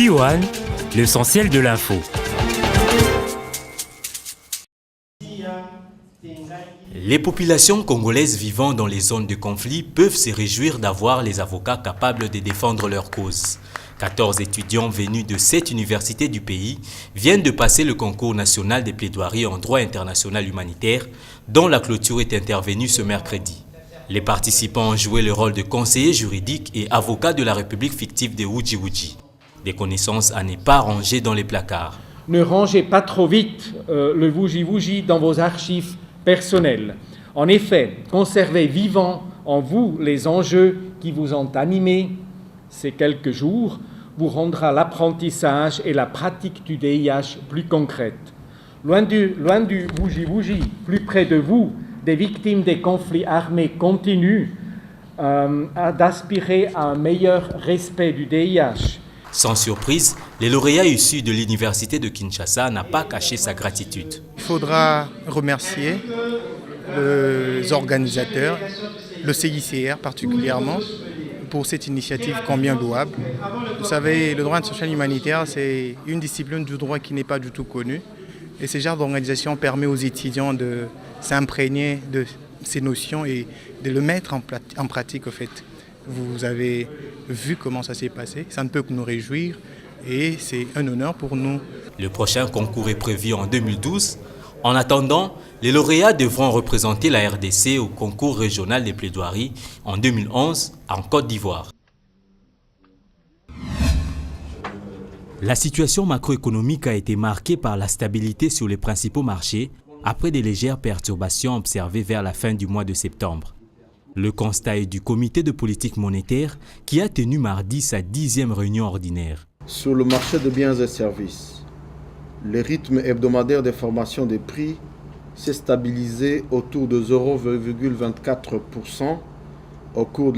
Taïwan, l'essentiel de l'info. Les populations congolaises vivant dans les zones de conflit peuvent se réjouir d'avoir les avocats capables de défendre leur cause. 14 étudiants venus de 7 universités du pays viennent de passer le concours national des plaidoiries en droit international humanitaire, dont la clôture est intervenue ce mercredi. Les participants ont joué le rôle de conseillers juridiques et avocats de la République fictive de Wudji-Wudji. Des connaissances à ne pas ranger dans les placards. Ne rangez pas trop vite le Wudji-Wudji dans vos archives personnelles. En effet, conservez vivants en vous les enjeux qui vous ont animé ces quelques jours vous rendra l'apprentissage et la pratique du DIH plus concrète. Loin du Wudji-Wudji, plus près de vous, des victimes des conflits armés continuent d'aspirer à un meilleur respect du DIH. Sans surprise, le lauréat issu de l'université de Kinshasa n'a pas caché sa gratitude. Il faudra remercier les organisateurs, le CICR particulièrement, pour cette initiative combien louable. Vous savez, le droit international humanitaire, c'est une discipline du droit qui n'est pas du tout connue. Et ce genre d'organisation permet aux étudiants de s'imprégner de ces notions et de le mettre en pratique, au fait. Vous avez vu comment ça s'est passé, ça ne peut que nous réjouir et c'est un honneur pour nous. Le prochain concours est prévu en 2012. En attendant, les lauréats devront représenter la RDC au concours régional des plaidoiries en 2011 en Côte d'Ivoire. La situation macroéconomique a été marquée par la stabilité sur les principaux marchés après des légères perturbations observées vers la fin du mois de septembre. Le constat est du comité de politique monétaire qui a tenu mardi sa 10e réunion ordinaire. Sur le marché de biens et services, le rythme hebdomadaire des formations des prix s'est stabilisé autour de 0,24% au cours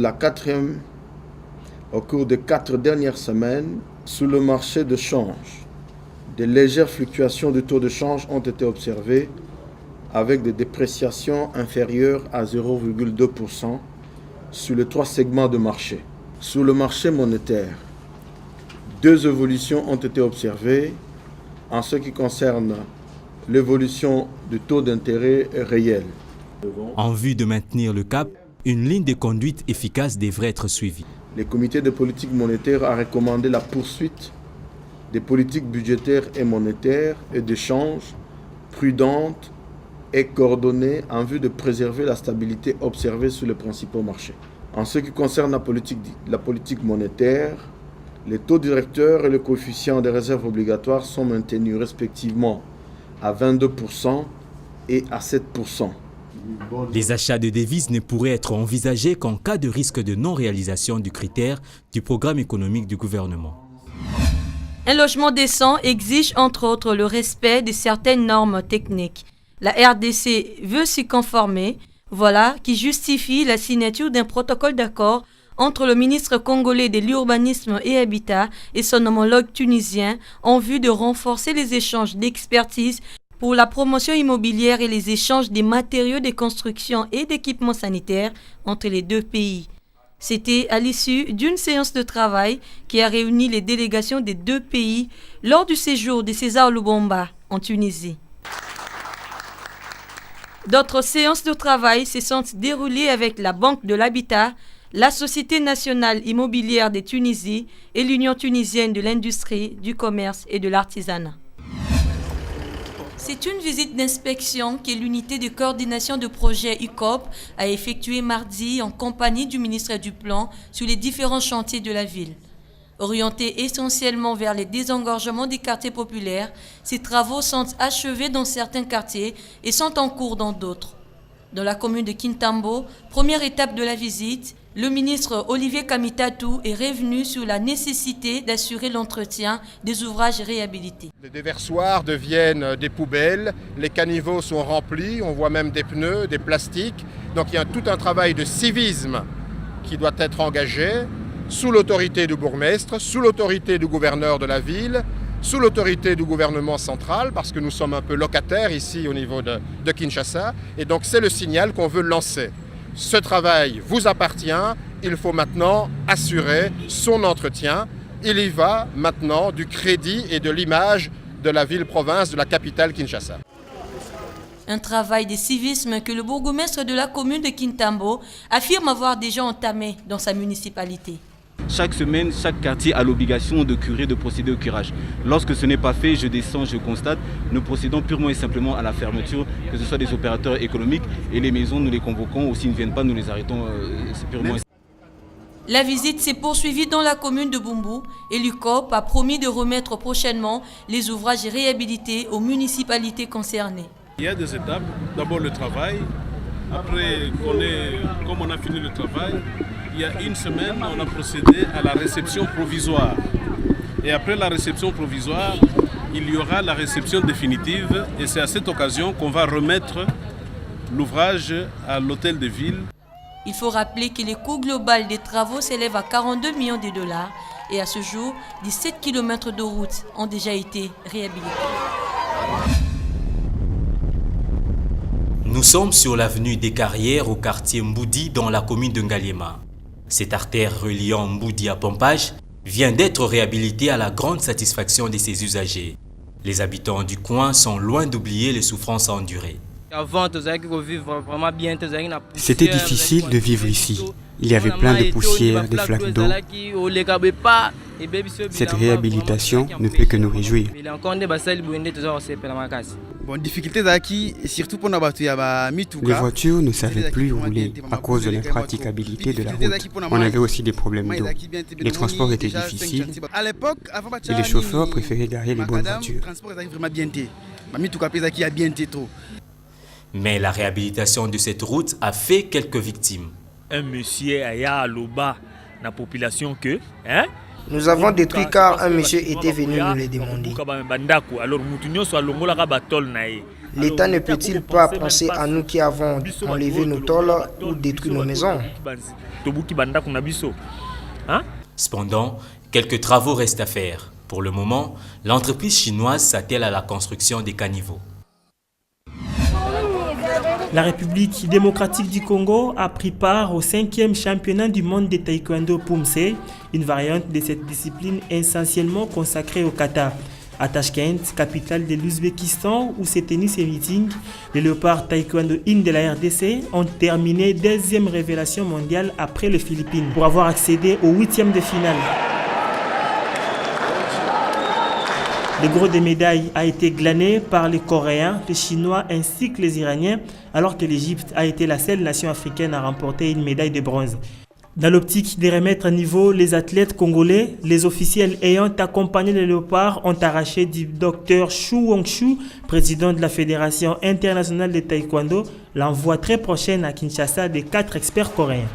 des 4 dernières semaines. Sur le marché de change, des légères fluctuations du taux de change ont été observées avec des dépréciations inférieures à 0,2% sur les 3 segments de marché. Sur le marché monétaire, 2 évolutions ont été observées en ce qui concerne l'évolution du taux d'intérêt réel. En vue de maintenir le cap, une ligne de conduite efficace devrait être suivie. Le comité de politique monétaire a recommandé la poursuite des politiques budgétaires et monétaires et d'échange prudentes et coordonnées en vue de préserver la stabilité observée sur les principaux marchés. En ce qui concerne la politique monétaire, les taux directeurs et le coefficient des réserves obligatoires sont maintenus respectivement à 22% et à 7%. Les achats de devises ne pourraient être envisagés qu'en cas de risque de non-réalisation du critère du programme économique du gouvernement. Un logement décent exige entre autres le respect de certaines normes techniques. La RDC veut s'y conformer, voilà qui justifie la signature d'un protocole d'accord entre le ministre congolais de l'Urbanisme et Habitat et son homologue tunisien en vue de renforcer les échanges d'expertise pour la promotion immobilière et les échanges des matériaux de construction et d'équipements sanitaires entre les deux pays. C'était à l'issue d'une séance de travail qui a réuni les délégations des deux pays lors du séjour de César Lubomba en Tunisie. D'autres séances de travail se sont déroulées avec la Banque de l'Habitat, la Société nationale immobilière de Tunisie et l'Union tunisienne de l'industrie, du commerce et de l'artisanat. C'est une visite d'inspection que l'unité de coordination de projet UCOP a effectuée mardi en compagnie du ministre du Plan sur les différents chantiers de la ville. Orientés essentiellement vers les désengorgements des quartiers populaires, ces travaux sont achevés dans certains quartiers et sont en cours dans d'autres. Dans la commune de Kintambo, première étape de la visite, le ministre Olivier Kamitatou est revenu sur la nécessité d'assurer l'entretien des ouvrages réhabilités. Les déversoirs deviennent des poubelles, les caniveaux sont remplis, on voit même des pneus, des plastiques. Donc il y a tout un travail de civisme qui doit être engagé sous l'autorité du bourgmestre, sous l'autorité du gouverneur de la ville, sous l'autorité du gouvernement central, parce que nous sommes un peu locataires ici au niveau de Kinshasa. Et donc c'est le signal qu'on veut lancer. Ce travail vous appartient, il faut maintenant assurer son entretien il y va maintenant du crédit et de l'image de la ville-province, de la capitale Kinshasa. Un travail de civisme que le bourgmestre de la commune de Kintambo affirme avoir déjà entamé dans sa municipalité. Chaque semaine, chaque quartier a l'obligation de curer, de procéder au curage. Lorsque ce n'est pas fait, je descends, je constate, nous procédons purement et simplement à la fermeture, que ce soit des opérateurs économiques et les maisons, nous les convoquons, ou s'ils ne viennent pas, nous les arrêtons. C'est purement... La visite s'est poursuivie dans la commune de Bumbu et l'UCOP a promis de remettre prochainement les ouvrages réhabilités aux municipalités concernées. Il y a des étapes. D'abord le travail. Après, comme on a fini le travail, il y a une semaine, on a procédé à la réception provisoire. Et après la réception provisoire, il y aura la réception définitive. Et c'est à cette occasion qu'on va remettre l'ouvrage à l'hôtel de ville. Il faut rappeler que le coût global des travaux s'élève à 42 millions de dollars et à ce jour, 17 km de route ont déjà été réhabilités. Nous sommes sur l'avenue des Carrières au quartier Mboudi dans la commune de Ngaliema. Cette artère reliant Mboudi à Pompage vient d'être réhabilitée à la grande satisfaction de ses usagers. Les habitants du coin sont loin d'oublier les souffrances endurées. C'était difficile de vivre ici. Il y avait plein de poussière, des flaques d'eau. Cette réhabilitation ne peut que nous réjouir. Les voitures ne savaient plus rouler à cause de l'impraticabilité de la route. On avait aussi des problèmes d'eau. Les transports étaient difficiles et les chauffeurs préféraient garer les bonnes voitures. Mais la réhabilitation de cette route a fait quelques victimes. Un monsieur a loba la population que nous avons détruit car un monsieur était venu nous le demander. L'État ne peut-il pas penser à nous qui avons enlevé nos tôles ou détruit nos maisons? Cependant, quelques travaux restent à faire. Pour le moment, l'entreprise chinoise s'attelle à la construction des caniveaux. La République démocratique du Congo a pris part au 5e championnat du monde de taekwondo Pumse, une variante de cette discipline essentiellement consacrée au kata. À Tashkent, capitale de l'Ouzbékistan, où s'est tenu ces meetings, les léopards taekwondo in de la RDC ont terminé 2e révélation mondiale après les Philippines pour avoir accédé au 8e de finale. Le gros des médailles a été glané par les Coréens, les Chinois ainsi que les Iraniens, alors que l'Égypte a été la seule nation africaine à remporter une médaille de bronze. Dans l'optique de remettre à niveau les athlètes congolais, les officiels ayant accompagné les léopards ont arraché du docteur Xu Wongshu, président de la Fédération internationale de taekwondo, l'envoi très prochaine à Kinshasa des 4 experts coréens.